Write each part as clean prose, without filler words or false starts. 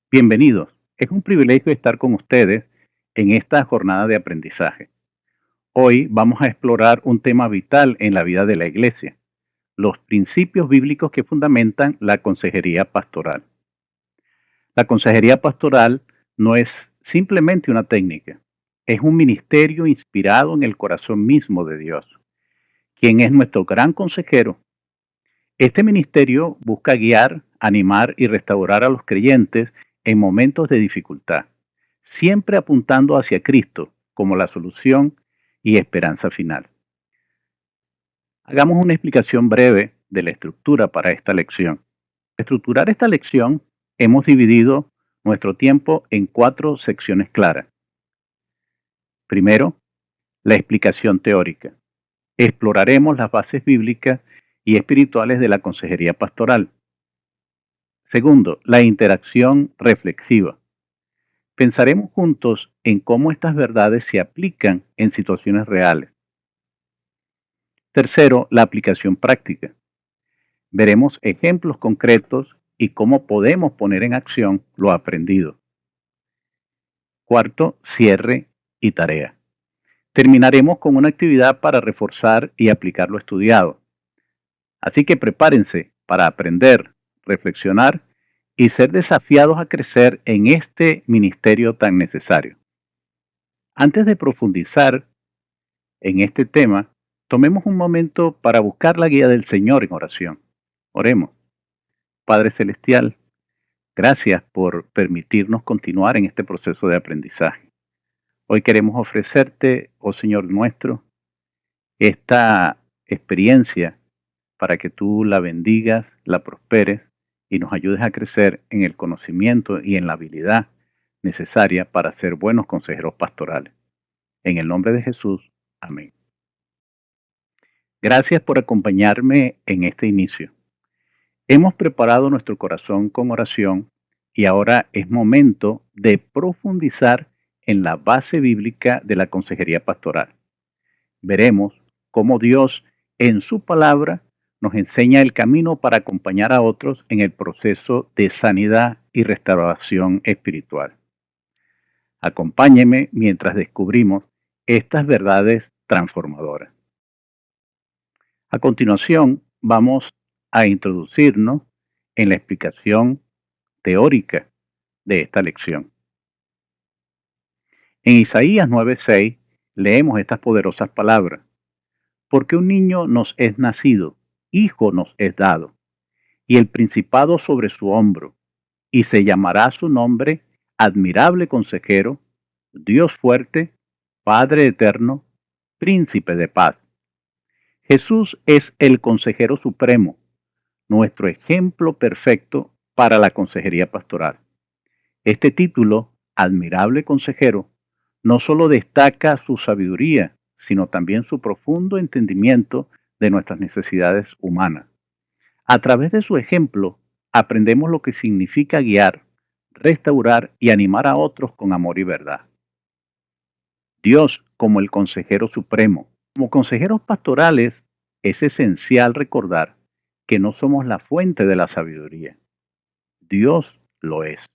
Bienvenidos. Es un privilegio estar con ustedes en esta jornada de aprendizaje. Hoy vamos a explorar un tema vital en la vida de la iglesia, los principios bíblicos que fundamentan la consejería pastoral. La consejería pastoral no es simplemente una técnica, es un ministerio inspirado en el corazón mismo de Dios, quien es nuestro gran consejero. Este ministerio busca guiar, animar y restaurar a los creyentes en momentos de dificultad, siempre apuntando hacia Cristo como la solución y esperanza final. Hagamos una explicación breve de la estructura para esta lección. Para estructurar esta lección, hemos dividido nuestro tiempo en 4 secciones claras. Primero, la explicación teórica. Exploraremos las bases bíblicas y espirituales de la consejería pastoral. Segundo, la interacción reflexiva. Pensaremos juntos en cómo estas verdades se aplican en situaciones reales. Tercero, la aplicación práctica. Veremos ejemplos concretos y cómo podemos poner en acción lo aprendido. Cuarto, cierre y tarea. Terminaremos con una actividad para reforzar y aplicar lo estudiado. Así que prepárense para aprender, reflexionar y ser desafiados a crecer en este ministerio tan necesario. Antes de profundizar en este tema, tomemos un momento para buscar la guía del Señor en oración. Oremos. Padre Celestial, gracias por permitirnos continuar en este proceso de aprendizaje. Hoy queremos ofrecerte, oh Señor nuestro, esta experiencia para que tú la bendigas, la prosperes y nos ayudes a crecer en el conocimiento y en la habilidad necesaria para ser buenos consejeros pastorales. En el nombre de Jesús, amén. Gracias por acompañarme en este inicio. Hemos preparado nuestro corazón con oración y ahora es momento de profundizar en la base bíblica de la consejería pastoral. Veremos cómo Dios en su palabra nos enseña el camino para acompañar a otros en el proceso de sanidad y restauración espiritual. Acompáñeme mientras descubrimos estas verdades transformadoras. A continuación, vamos a introducirnos en la explicación teórica de esta lección. En Isaías 9:6 leemos estas poderosas palabras: porque un niño nos es nacido, hijo nos es dado, y el principado sobre su hombro, y se llamará su nombre admirable consejero, Dios fuerte, Padre eterno, príncipe de paz. Jesús es el consejero supremo, nuestro ejemplo perfecto para la consejería pastoral. Este título, admirable consejero, no solo destaca su sabiduría, sino también su profundo entendimiento de nuestras necesidades humanas. A través de su ejemplo, aprendemos lo que significa guiar, restaurar y animar a otros con amor y verdad. Dios como el consejero supremo. Como consejeros pastorales, es esencial recordar que no somos la fuente de la sabiduría. Dios lo es.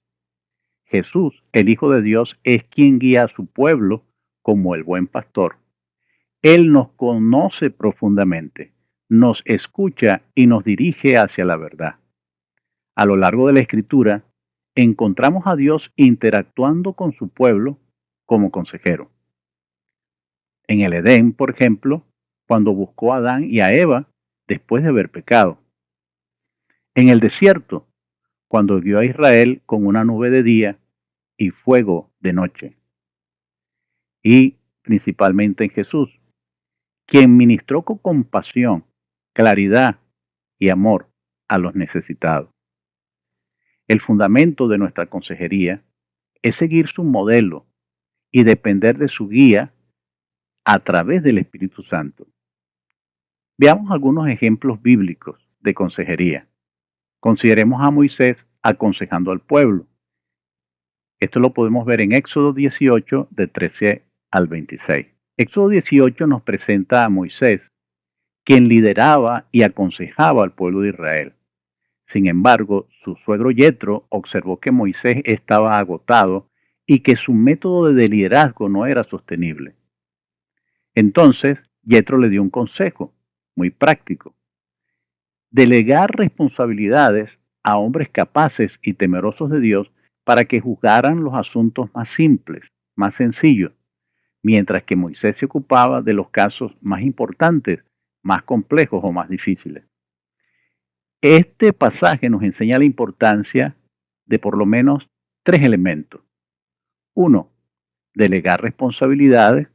Jesús, el Hijo de Dios, es quien guía a su pueblo como el buen pastor. Él nos conoce profundamente, nos escucha y nos dirige hacia la verdad. A lo largo de la Escritura, encontramos a Dios interactuando con su pueblo como consejero. En el Edén, por ejemplo, cuando buscó a Adán y a Eva después de haber pecado. En el desierto, cuando guió a Israel con una nube de día y fuego de noche. Y principalmente en Jesús, quien ministró con compasión, claridad y amor a los necesitados. El fundamento de nuestra consejería es seguir su modelo y depender de su guía a través del Espíritu Santo. Veamos algunos ejemplos bíblicos de consejería. Consideremos a Moisés aconsejando al pueblo. Esto lo podemos ver en Éxodo 18, de 13 al 26. Éxodo 18 nos presenta a Moisés, quien lideraba y aconsejaba al pueblo de Israel. Sin embargo, su suegro Yetro observó que Moisés estaba agotado y que su método de liderazgo no era sostenible. Entonces, Yetro le dio un consejo muy práctico: delegar responsabilidades a hombres capaces y temerosos de Dios para que juzgaran los asuntos más simples, más sencillos, mientras que Moisés se ocupaba de los casos más importantes, más complejos o más difíciles. Este pasaje nos enseña la importancia de por lo menos tres elementos. Uno, delegar responsabilidades.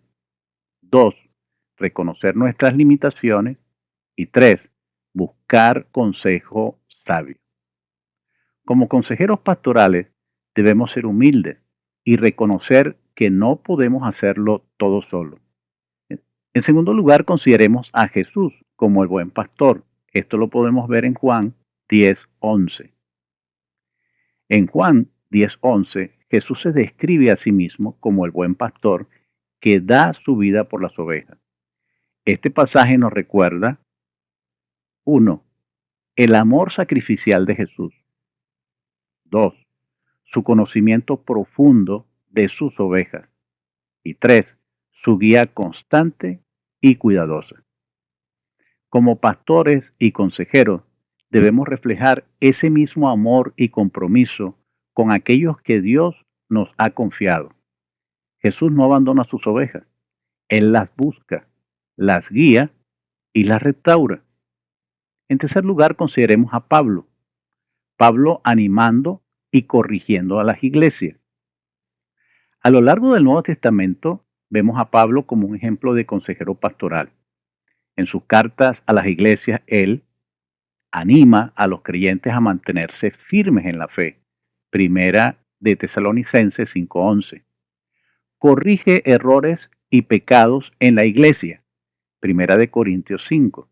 Dos, reconocer nuestras limitaciones. Y tres, buscar consejo sabio. Como consejeros pastorales debemos ser humildes y reconocer que no podemos hacerlo todo solo. En segundo lugar, consideremos a Jesús como el buen pastor. Esto lo podemos ver en Juan 10:11. En Juan 10:11, Jesús se describe a sí mismo como el buen pastor que da su vida por las ovejas. Este pasaje nos recuerda: uno, el amor sacrificial de Jesús. 2, su conocimiento profundo de sus ovejas. Y 3, su guía constante y cuidadosa. Como pastores y consejeros, debemos reflejar ese mismo amor y compromiso con aquellos que Dios nos ha confiado. Jesús no abandona sus ovejas, Él las busca, las guía y las restaura. En tercer lugar, consideremos a Pablo. Pablo animando y corrigiendo a las iglesias. A lo largo del Nuevo Testamento vemos a Pablo como un ejemplo de consejero pastoral. En sus cartas a las iglesias, él anima a los creyentes a mantenerse firmes en la fe. Primera de Tesalonicenses 5:11. Corrige errores y pecados en la iglesia. Primera de Corintios 5.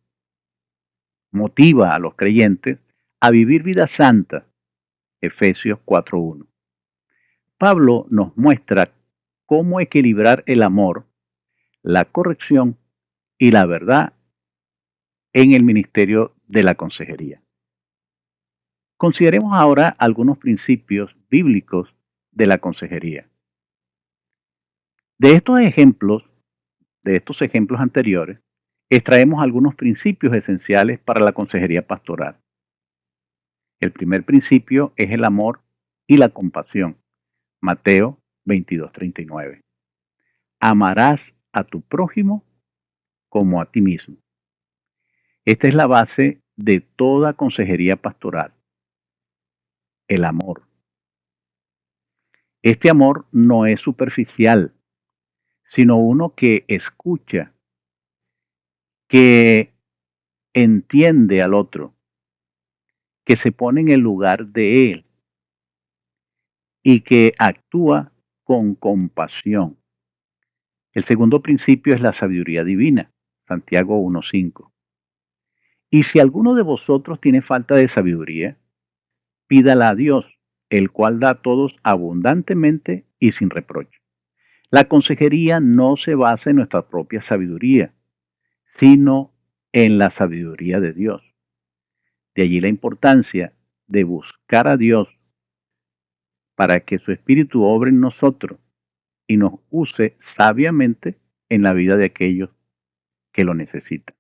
Motiva a los creyentes a vivir vida santa. Efesios 4:1. Pablo nos muestra cómo equilibrar el amor, la corrección y la verdad en el ministerio de la consejería. Consideremos ahora algunos principios bíblicos de la consejería. De estos ejemplos anteriores, extraemos algunos principios esenciales para la consejería pastoral. El primer principio es el amor y la compasión. Mateo 22:39. Amarás a tu prójimo como a ti mismo. Esta es la base de toda consejería pastoral, el amor. Este amor no es superficial, sino uno que escucha, que entiende al otro, que se pone en el lugar de él y que actúa con compasión. El segundo principio es la sabiduría divina, Santiago 1:5. Y si alguno de vosotros tiene falta de sabiduría, pídala a Dios, el cual da a todos abundantemente y sin reproche. La consejería no se basa en nuestra propia sabiduría, sino en la sabiduría de Dios. De allí la importancia de buscar a Dios para que su Espíritu obre en nosotros y nos use sabiamente en la vida de aquellos que lo necesitan.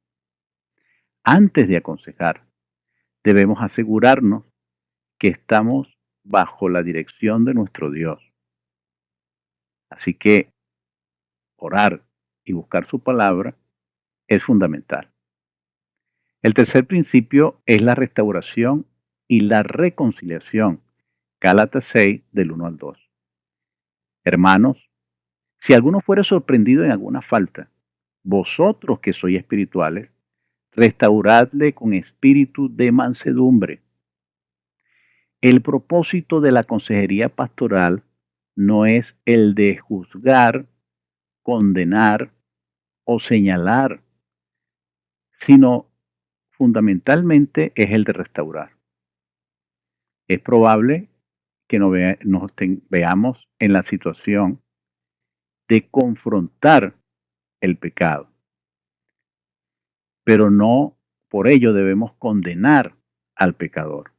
Antes de aconsejar, debemos asegurarnos que estamos bajo la dirección de nuestro Dios. Así que orar y buscar su palabra es fundamental. El tercer principio es la restauración y la reconciliación. Gálatas 6, del 1 al 2. Hermanos, si alguno fuere sorprendido en alguna falta, vosotros que sois espirituales, restauradle con espíritu de mansedumbre. El propósito de la consejería pastoral no es el de juzgar, condenar o señalar, sino fundamentalmente es el de restaurar. Es probable que veamos en la situación de confrontar el pecado, pero no por ello debemos condenar al pecador.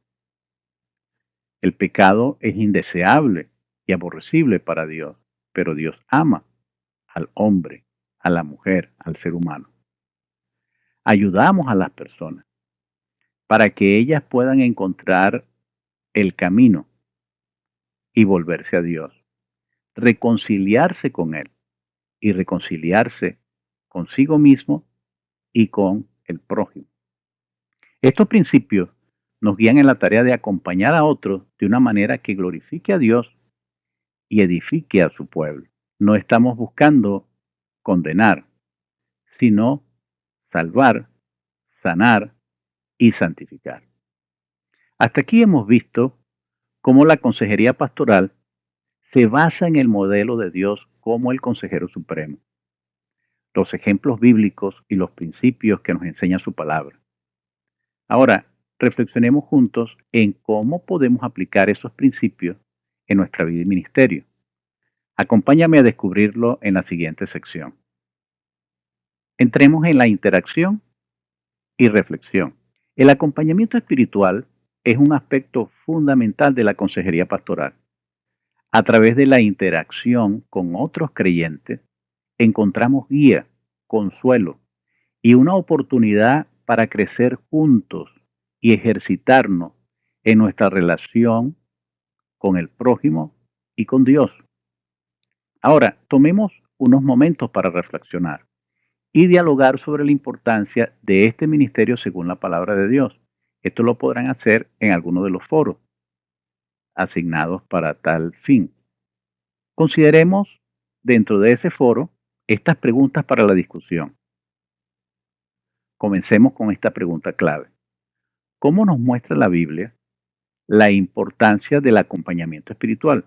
El pecado es indeseable y aborrecible para Dios, pero Dios ama al hombre, a la mujer, al ser humano. Ayudamos a las personas para que ellas puedan encontrar el camino y volverse a Dios, reconciliarse con Él y reconciliarse consigo mismo y con el prójimo. Estos principios nos guían en la tarea de acompañar a otros de una manera que glorifique a Dios y edifique a su pueblo. No estamos buscando condenar, sino salvar, sanar y santificar. Hasta aquí hemos visto cómo la consejería pastoral se basa en el modelo de Dios como el consejero supremo, los ejemplos bíblicos y los principios que nos enseña su palabra. Ahora, reflexionemos juntos en cómo podemos aplicar esos principios en nuestra vida y ministerio. Acompáñame a descubrirlo en la siguiente sección. Entremos en la interacción y reflexión. El acompañamiento espiritual es un aspecto fundamental de la consejería pastoral. A través de la interacción con otros creyentes, encontramos guía, consuelo y una oportunidad para crecer juntos y ejercitarnos en nuestra relación con el prójimo y con Dios. Ahora, tomemos unos momentos para reflexionar y dialogar sobre la importancia de este ministerio según la palabra de Dios. Esto lo podrán hacer en alguno de los foros asignados para tal fin. Consideremos dentro de ese foro estas preguntas para la discusión. Comencemos con esta pregunta clave. ¿Cómo nos muestra la Biblia la importancia del acompañamiento espiritual?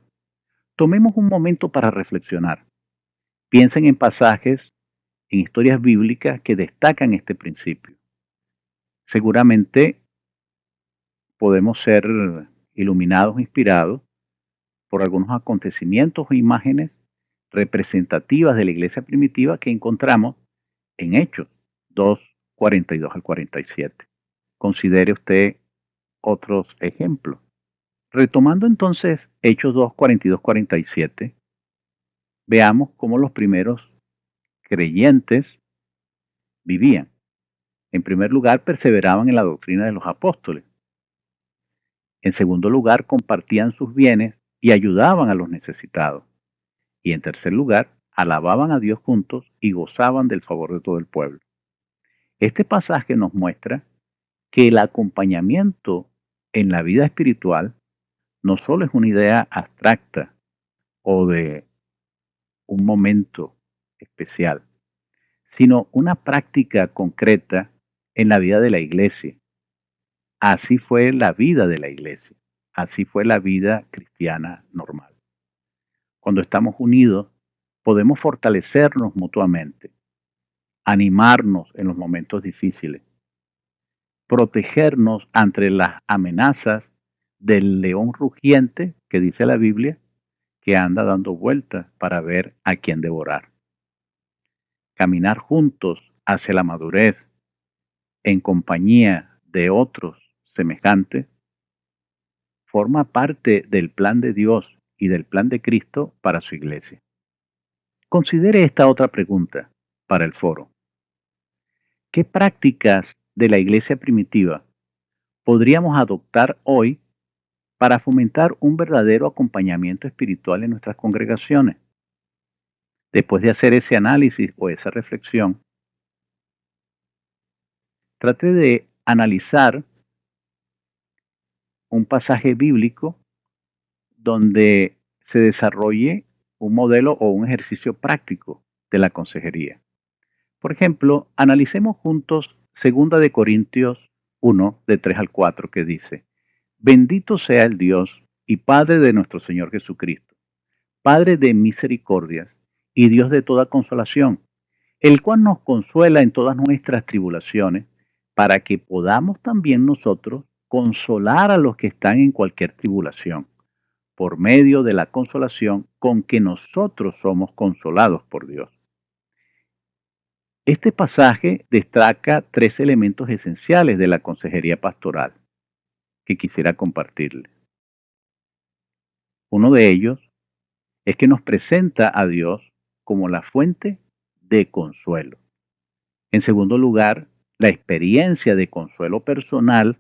Tomemos un momento para reflexionar. Piensen en pasajes, en historias bíblicas que destacan este principio. Seguramente podemos ser iluminados, inspirados por algunos acontecimientos o imágenes representativas de la iglesia primitiva que encontramos en Hechos 2, 42 al 47. Considere usted otros ejemplos. Retomando entonces Hechos 2, 42, 47, veamos cómo los primeros creyentes vivían. En primer lugar, perseveraban en la doctrina de los apóstoles. En segundo lugar, compartían sus bienes y ayudaban a los necesitados. Y en tercer lugar, alababan a Dios juntos y gozaban del favor de todo el pueblo. Este pasaje nos muestra que el acompañamiento en la vida espiritual no solo es una idea abstracta o de un momento especial, sino una práctica concreta en la vida de la iglesia. Así fue la vida de la iglesia, así fue la vida cristiana normal. Cuando estamos unidos, podemos fortalecernos mutuamente, animarnos en los momentos difíciles, protegernos ante las amenazas del león rugiente que dice la Biblia, que anda dando vueltas para ver a quién devorar. Caminar juntos hacia la madurez en compañía de otros semejantes forma parte del plan de Dios y del plan de Cristo para su iglesia. Considere esta otra pregunta para el foro. ¿Qué prácticas de la iglesia primitiva podríamos adoptar hoy para fomentar un verdadero acompañamiento espiritual en nuestras congregaciones? Después de hacer ese análisis o esa reflexión, trate de analizar un pasaje bíblico donde se desarrolle un modelo o un ejercicio práctico de la consejería. Por ejemplo, analicemos juntos 2 de Corintios 1, de 3 al 4, que dice: Bendito sea el Dios y Padre de nuestro Señor Jesucristo, Padre de misericordias y Dios de toda consolación, el cual nos consuela en todas nuestras tribulaciones, para que podamos también nosotros consolar a los que están en cualquier tribulación, por medio de la consolación con que nosotros somos consolados por Dios. Este pasaje destaca 3 elementos esenciales de la consejería pastoral que quisiera compartirles. Uno de ellos es que nos presenta a Dios como la fuente de consuelo. En segundo lugar, la experiencia de consuelo personal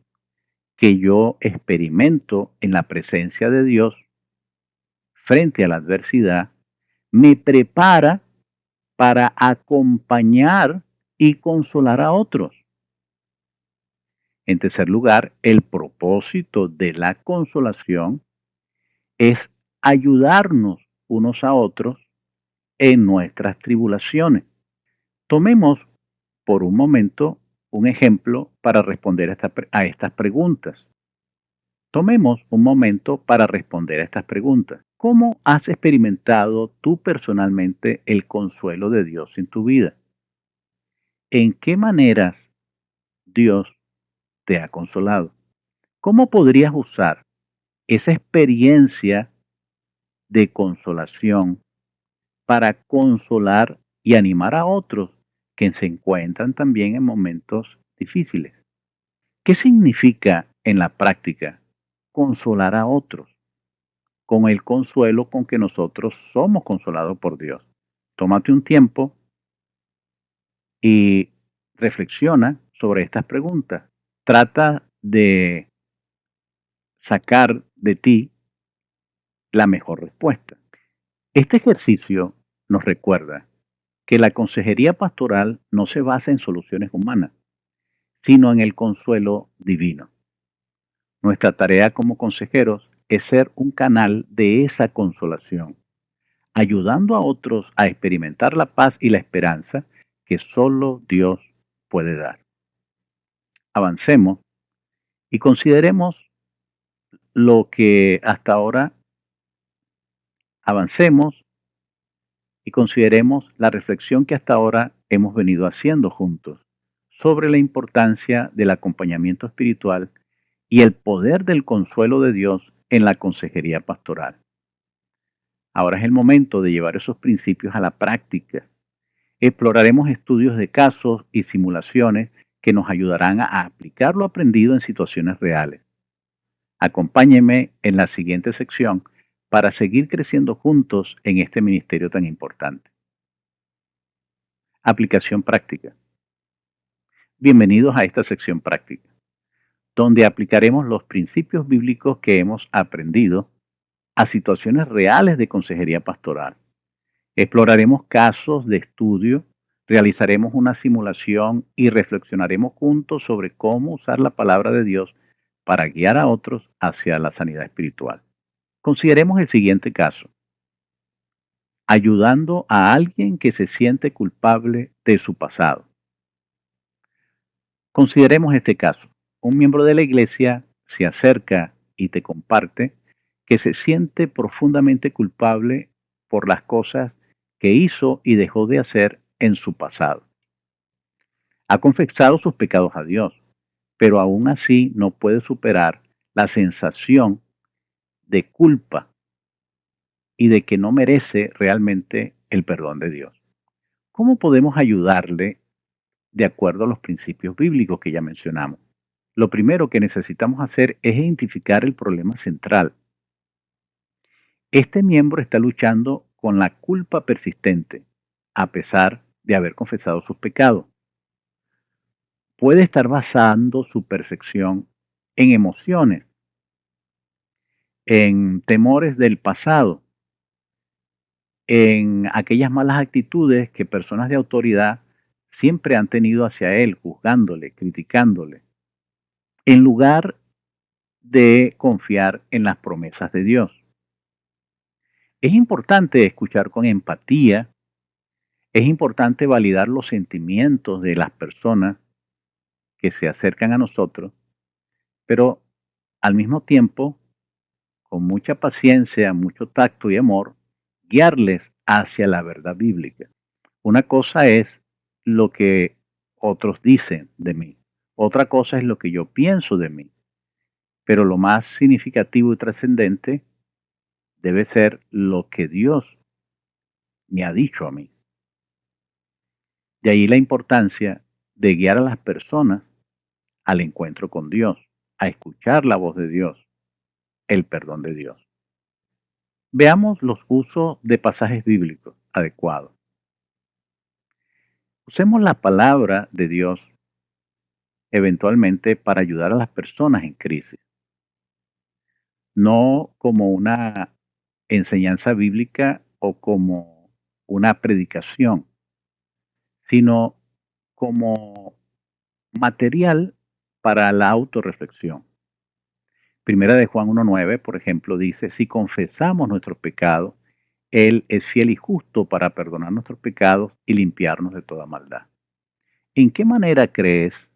que yo experimento en la presencia de Dios frente a la adversidad me prepara para acompañar y consolar a otros. En tercer lugar, el propósito de la consolación es ayudarnos unos a otros en nuestras tribulaciones. Tomemos por un momento un ejemplo para responder a estas preguntas. Tomemos un momento para responder a estas preguntas. ¿Cómo has experimentado tú personalmente el consuelo de Dios en tu vida? ¿En qué maneras Dios te ha consolado? ¿Cómo podrías usar esa experiencia de consolación para consolar y animar a otros que se encuentran también en momentos difíciles? ¿Qué significa en la práctica consolar a otros con el consuelo con que nosotros somos consolados por Dios? Tómate un tiempo y reflexiona sobre estas preguntas. Trata de sacar de ti la mejor respuesta. Este ejercicio nos recuerda que la consejería pastoral no se basa en soluciones humanas, sino en el consuelo divino. Nuestra tarea como consejeros es ser un canal de esa consolación, ayudando a otros a experimentar la paz y la esperanza que solo Dios puede dar. Avancemos y consideremos lo que hasta ahora avancemos y consideremos la reflexión que hasta ahora hemos venido haciendo juntos sobre la importancia del acompañamiento espiritual y el poder del consuelo de Dios en la consejería pastoral. Ahora es el momento de llevar esos principios a la práctica. Exploraremos estudios de casos y simulaciones que nos ayudarán a aplicar lo aprendido en situaciones reales. Acompáñenme en la siguiente sección para seguir creciendo juntos en este ministerio tan importante. Aplicación práctica. Bienvenidos a esta sección práctica, donde aplicaremos los principios bíblicos que hemos aprendido a situaciones reales de consejería pastoral. Exploraremos casos de estudio, realizaremos una simulación y reflexionaremos juntos sobre cómo usar la palabra de Dios para guiar a otros hacia la sanidad espiritual. Consideremos el siguiente caso: ayudando a alguien que se siente culpable de su pasado. Consideremos este caso. Un miembro de la iglesia se acerca y te comparte que se siente profundamente culpable por las cosas que hizo y dejó de hacer en su pasado. Ha confesado sus pecados a Dios, pero aún así no puede superar la sensación de culpa y de que no merece realmente el perdón de Dios. ¿Cómo podemos ayudarle de acuerdo a los principios bíblicos que ya mencionamos? Lo primero que necesitamos hacer es identificar el problema central. Este miembro está luchando con la culpa persistente, a pesar de haber confesado sus pecados. Puede estar basando su percepción en emociones, en temores del pasado, en aquellas malas actitudes que personas de autoridad siempre han tenido hacia él, juzgándole, criticándole, en lugar de confiar en las promesas de Dios. Es importante escuchar con empatía, es importante validar los sentimientos de las personas que se acercan a nosotros, pero al mismo tiempo, con mucha paciencia, mucho tacto y amor, guiarles hacia la verdad bíblica. Una cosa es lo que otros dicen de mí, otra cosa es lo que yo pienso de mí, pero lo más significativo y trascendente debe ser lo que Dios me ha dicho a mí. De ahí la importancia de guiar a las personas al encuentro con Dios, a escuchar la voz de Dios, el perdón de Dios. Veamos los usos de pasajes bíblicos adecuados. Usemos la palabra de Dios eventualmente para ayudar a las personas en crisis, no como una enseñanza bíblica o como una predicación, sino como material para la autorreflexión. Primera de Juan 1.9, por ejemplo, dice, si confesamos nuestros pecados, Él es fiel y justo para perdonar nuestros pecados y limpiarnos de toda maldad. ¿En qué manera crees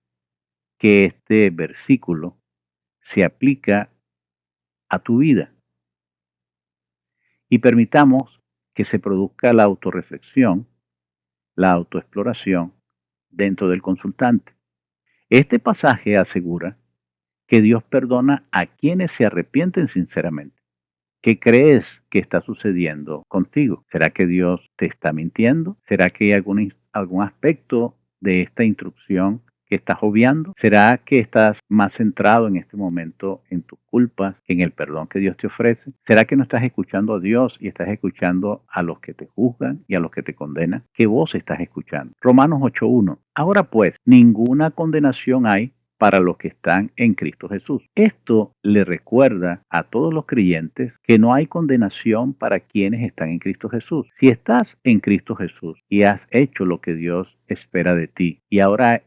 que este versículo se aplica a tu vida? Y permitamos que se produzca la autorreflexión, la autoexploración dentro del consultante. Este pasaje asegura que Dios perdona a quienes se arrepienten sinceramente. ¿Qué crees que está sucediendo contigo? ¿Será que Dios te está mintiendo? ¿Será que hay algún aspecto de esta instrucción que estás obviando? ¿Será que estás más centrado en este momento en tus culpas, en el perdón que Dios te ofrece? ¿Será que no estás escuchando a Dios y estás escuchando a los que te juzgan y a los que te condenan? ¿Qué voz estás escuchando? Romanos 8.1. Ahora pues, ninguna condenación hay para los que están en Cristo Jesús. Esto le recuerda a todos los creyentes que no hay condenación para quienes están en Cristo Jesús. Si estás en Cristo Jesús y has hecho lo que Dios espera de ti y ahora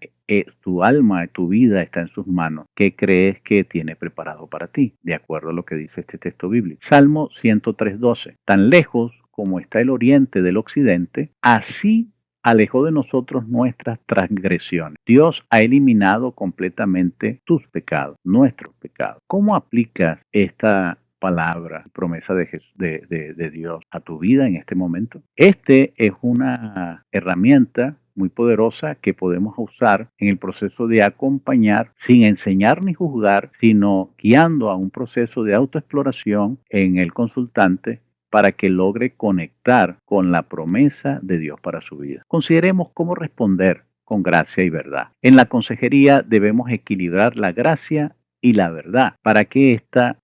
tu alma, tu vida está en sus manos, ¿qué crees que tiene preparado para ti? De acuerdo a lo que dice este texto bíblico. Salmo 103.12. Tan lejos como está el oriente del occidente, así alejó de nosotros nuestras transgresiones. Dios ha eliminado completamente tus pecados, nuestros pecados. ¿Cómo aplicas esta palabra, promesa de Dios a tu vida en este momento? Este es una herramienta muy poderosa que podemos usar en el proceso de acompañar sin enseñar ni juzgar, sino guiando a un proceso de autoexploración en el consultante para que logre conectar con la promesa de Dios para su vida. Consideremos cómo responder con gracia y verdad. En la consejería debemos equilibrar la gracia y la verdad para que esta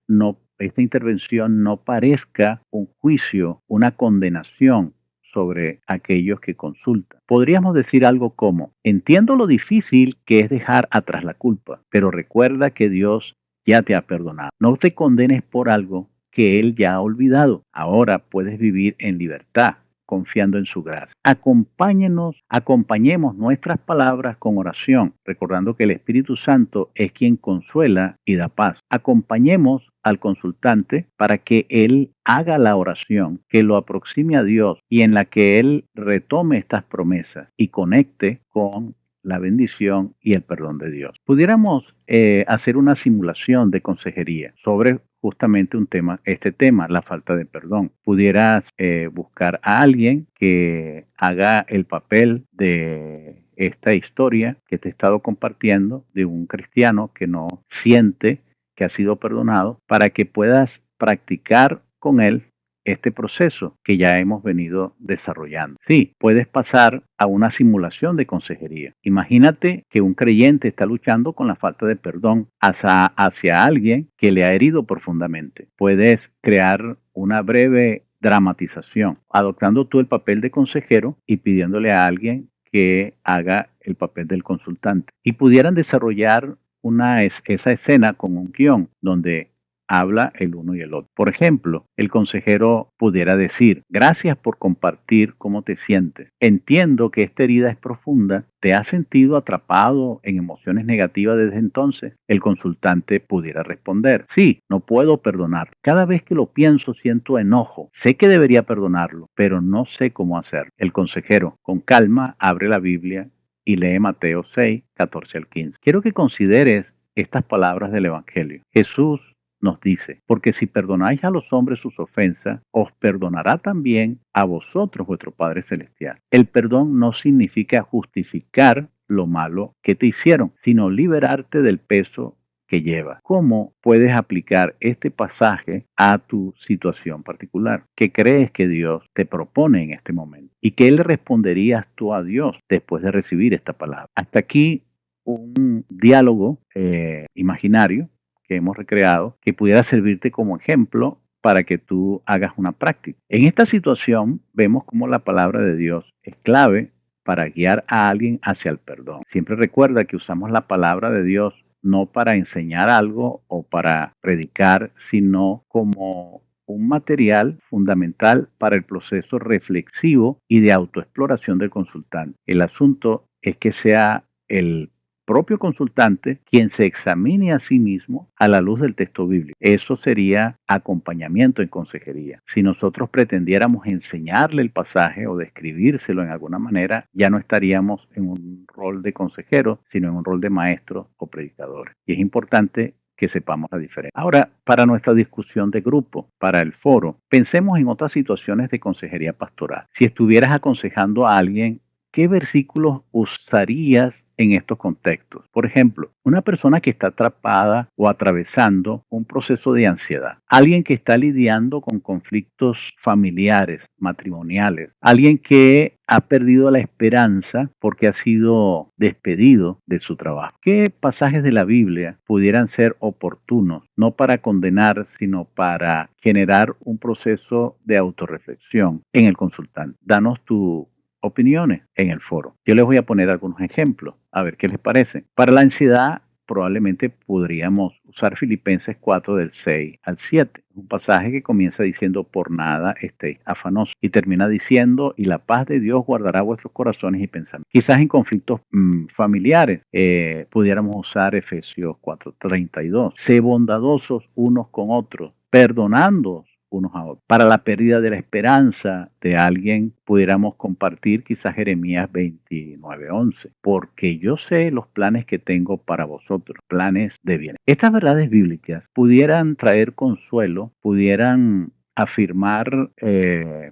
intervención no parezca un juicio, una condenación sobre aquellos que consultan. Podríamos decir algo como, entiendo lo difícil que es dejar atrás la culpa, pero recuerda que Dios ya te ha perdonado. No te condenes por algo que Él ya ha olvidado. Ahora puedes vivir en libertad, confiando en su gracia. Acompañemos nuestras palabras con oración, recordando que el Espíritu Santo es quien consuela y da paz. Acompañemos al consultante para que él haga la oración, que lo aproxime a Dios y en la que él retome estas promesas y conecte con la bendición y el perdón de Dios. Pudiéramos hacer una simulación de consejería sobre justamente este tema, la falta de perdón. Pudieras buscar a alguien que haga el papel de esta historia que te he estado compartiendo de un cristiano que no siente que ha sido perdonado, para que puedas practicar con él este proceso que ya hemos venido desarrollando. Sí, puedes pasar a una simulación de consejería. Imagínate que un creyente está luchando con la falta de perdón hacia alguien que le ha herido profundamente. Puedes crear una breve dramatización, adoptando tú el papel de consejero y pidiéndole a alguien que haga el papel del consultante. Y pudieran desarrollar esa escena con un guión donde habla el uno y el otro. Por ejemplo, el consejero pudiera decir, gracias por compartir cómo te sientes. Entiendo que esta herida es profunda. ¿Te has sentido atrapado en emociones negativas desde entonces? El consultante pudiera responder, sí, no puedo perdonar. Cada vez que lo pienso siento enojo. Sé que debería perdonarlo, pero no sé cómo hacer. El consejero, con calma, abre la Biblia y lee Mateo 6, 14 al 15. Quiero que consideres estas palabras del Evangelio. Jesús nos dice, porque si perdonáis a los hombres sus ofensas, os perdonará también a vosotros vuestro Padre Celestial. El perdón no significa justificar lo malo que te hicieron, sino liberarte del peso que llevas. ¿Cómo puedes aplicar este pasaje a tu situación particular? ¿Qué crees que Dios te propone en este momento? ¿Y qué le responderías tú a Dios después de recibir esta palabra? Hasta aquí un diálogo imaginario que hemos recreado, que pudiera servirte como ejemplo para que tú hagas una práctica. En esta situación vemos cómo la palabra de Dios es clave para guiar a alguien hacia el perdón. Siempre recuerda que usamos la palabra de Dios no para enseñar algo o para predicar, sino como un material fundamental para el proceso reflexivo y de autoexploración del consultante. El asunto es que sea el propio consultante quien se examine a sí mismo a la luz del texto bíblico. Eso sería acompañamiento en consejería. Si nosotros pretendiéramos enseñarle el pasaje o describírselo en alguna manera, ya no estaríamos en un rol de consejero, sino en un rol de maestro o predicadores. Y es importante que sepamos la diferencia. Ahora, para nuestra discusión de grupo, para el foro, pensemos en otras situaciones de consejería pastoral. Si estuvieras aconsejando a alguien, ¿qué versículos usarías en estos contextos? Por ejemplo, una persona que está atrapada o atravesando un proceso de ansiedad, alguien que está lidiando con conflictos familiares, matrimoniales, alguien que ha perdido la esperanza porque ha sido despedido de su trabajo. ¿Qué pasajes de la Biblia pudieran ser oportunos, no para condenar, sino para generar un proceso de autorreflexión en el consultante? Danos tu opiniones en el foro. Yo les voy a poner algunos ejemplos, a ver qué les parece. Para la ansiedad, probablemente podríamos usar Filipenses 4 del 6 al 7. Un pasaje que comienza diciendo, por nada estéis afanosos, y termina diciendo, y la paz de Dios guardará vuestros corazones y pensamientos. Quizás en conflictos familiares pudiéramos usar Efesios 4:32. Sé bondadosos unos con otros, perdonándoos unos a otros. Para la pérdida de la esperanza de alguien, pudiéramos compartir quizás Jeremías 29:11. Porque yo sé los planes que tengo para vosotros, planes de bien. Estas verdades bíblicas pudieran traer consuelo, pudieran afirmar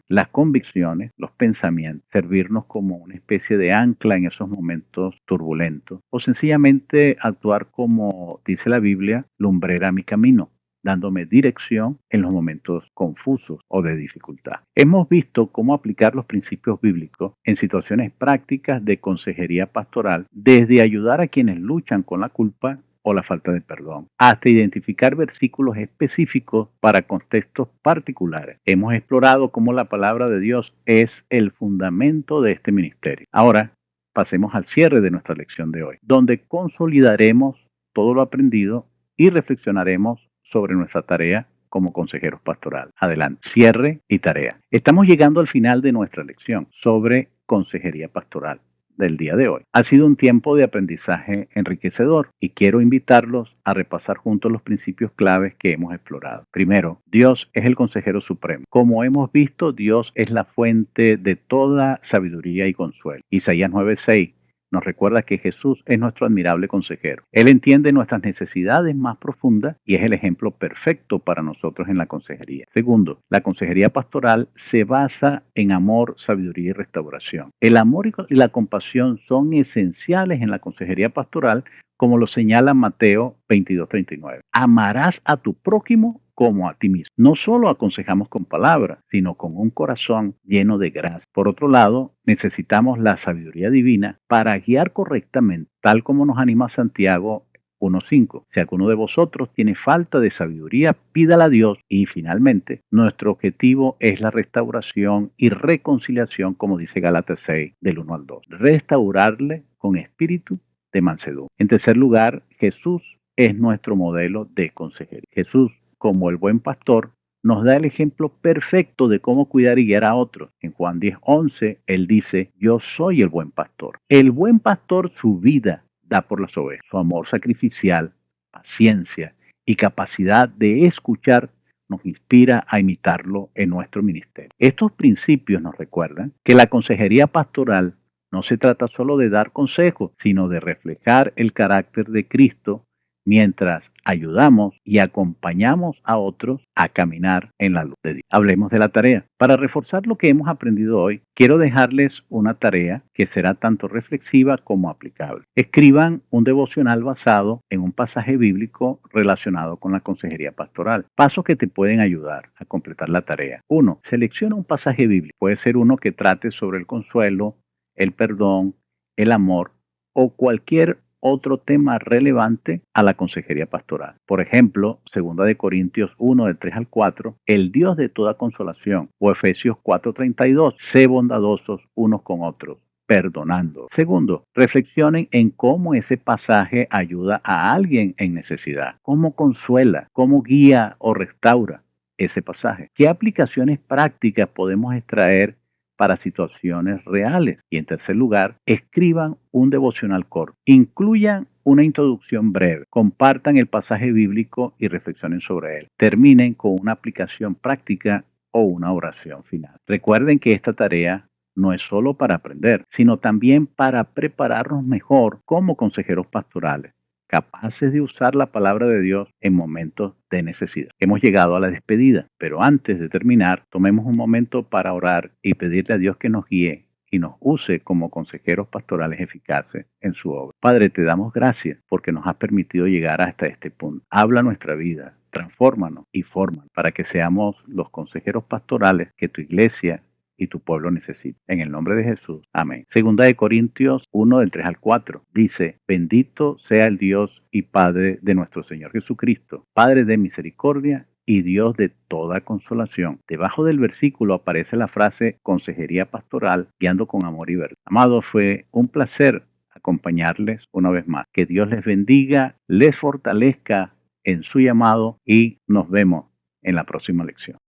las convicciones, los pensamientos, servirnos como una especie de ancla en esos momentos turbulentos, o sencillamente actuar como dice la Biblia, lumbrera mi camino, dándome dirección en los momentos confusos o de dificultad. Hemos visto cómo aplicar los principios bíblicos en situaciones prácticas de consejería pastoral, desde ayudar a quienes luchan con la culpa o la falta de perdón, hasta identificar versículos específicos para contextos particulares. Hemos explorado cómo la palabra de Dios es el fundamento de este ministerio. Ahora, pasemos al cierre de nuestra lección de hoy, donde consolidaremos todo lo aprendido y reflexionaremos sobre nuestra tarea como consejeros pastorales. Adelante, cierre y tarea. Estamos llegando al final de nuestra lección sobre consejería pastoral del día de hoy. Ha sido un tiempo de aprendizaje enriquecedor y quiero invitarlos a repasar juntos los principios claves que hemos explorado. Primero, Dios es el consejero supremo. Como hemos visto, Dios es la fuente de toda sabiduría y consuelo. Isaías 9:6 nos recuerda que Jesús es nuestro admirable consejero. Él entiende nuestras necesidades más profundas y es el ejemplo perfecto para nosotros en la consejería. Segundo, la consejería pastoral se basa en amor, sabiduría y restauración. El amor y la compasión son esenciales en la consejería pastoral, como lo señala Mateo 22:39. Amarás a tu prójimo como a ti mismo. No solo aconsejamos con palabras, sino con un corazón lleno de gracia. Por otro lado, necesitamos la sabiduría divina para guiar correctamente, tal como nos anima Santiago 1:5. Si alguno de vosotros tiene falta de sabiduría, pídala a Dios. Y finalmente, nuestro objetivo es la restauración y reconciliación, como dice Gálatas 6, del 1 al 2. Restaurarle con espíritu de mansedumbre. En tercer lugar, Jesús es nuestro modelo de consejería. Jesús, como el buen pastor, nos da el ejemplo perfecto de cómo cuidar y guiar a otros. En Juan 10:11, Él dice, yo soy el buen pastor. El buen pastor su vida da por las ovejas. Su amor sacrificial, paciencia y capacidad de escuchar nos inspira a imitarlo en nuestro ministerio. Estos principios nos recuerdan que la consejería pastoral no se trata solo de dar consejos, sino de reflejar el carácter de Cristo mientras ayudamos y acompañamos a otros a caminar en la luz de Dios. Hablemos de la tarea. Para reforzar lo que hemos aprendido hoy, quiero dejarles una tarea que será tanto reflexiva como aplicable. Escriban un devocional basado en un pasaje bíblico relacionado con la consejería pastoral. Pasos que te pueden ayudar a completar la tarea. 1. Selecciona un pasaje bíblico. Puede ser uno que trate sobre el consuelo, el perdón, el amor o cualquier otro tema relevante a la consejería pastoral. Por ejemplo, 2 Corintios 1, del 3 al 4, el Dios de toda consolación, o Efesios 4:32, sé bondadosos unos con otros, perdonando. Segundo, reflexionen en cómo ese pasaje ayuda a alguien en necesidad, cómo consuela, cómo guía o restaura ese pasaje. ¿Qué aplicaciones prácticas podemos extraer para situaciones reales? Y en tercer lugar, escriban un devocional corto. Incluyan una introducción breve. Compartan el pasaje bíblico y reflexionen sobre él. Terminen con una aplicación práctica o una oración final. Recuerden que esta tarea no es solo para aprender, sino también para prepararnos mejor como consejeros pastorales, capaces de usar la palabra de Dios en momentos de necesidad. Hemos llegado a la despedida, pero antes de terminar, tomemos un momento para orar y pedirle a Dios que nos guíe y nos use como consejeros pastorales eficaces en su obra. Padre, te damos gracias porque nos has permitido llegar hasta este punto. Habla nuestra vida, transfórmanos y fórmanos para que seamos los consejeros pastorales que tu iglesia y tu pueblo necesita. En el nombre de Jesús. Amén. 2 Corintios 1, del 3 al 4 dice: bendito sea el Dios y Padre de nuestro Señor Jesucristo, Padre de misericordia y Dios de toda consolación. Debajo del versículo aparece la frase consejería pastoral, guiando con amor y verdad. Amados, fue un placer acompañarles una vez más. Que Dios les bendiga, les fortalezca en su llamado y nos vemos en la próxima lección.